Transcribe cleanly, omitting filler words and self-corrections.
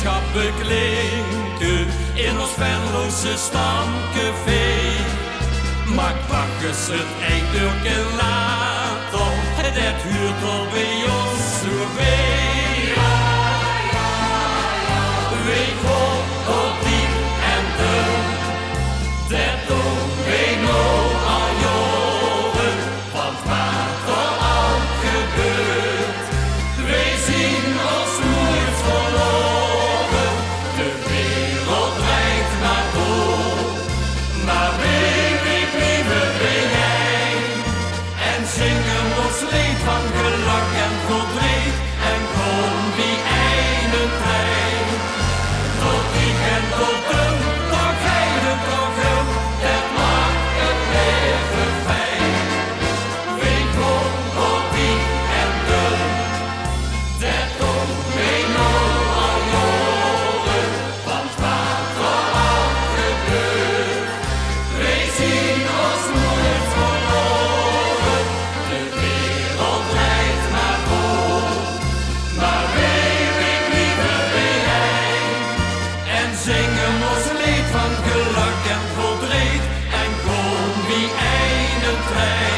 blijdschap beklinken in ons Venlose stamcafé. Maakt Bacchus het einduurke later, dat huurt al bij ons voorbij. Weet God tot diep en dun, dat doen wij nou al jaren, want wat er ook gebeurt, wij zien ons nooit verloren. De wereld draait maar door, maar wij blijven bijeen en zingen ons lied van geluk en verdriet en kom die ene trein. Tot ik en tot hem, toch heide, toch hem, dat maakt het leven fijn. Weet God tot die en dun, dat doen wij nou al jaren, want wat er ook gebeurt, wij zien ons nooit verloren. De wereld draait maar door, maar wij blijven bijeen en zingen ons lied van geluk en verdriet en kom wie ene trein.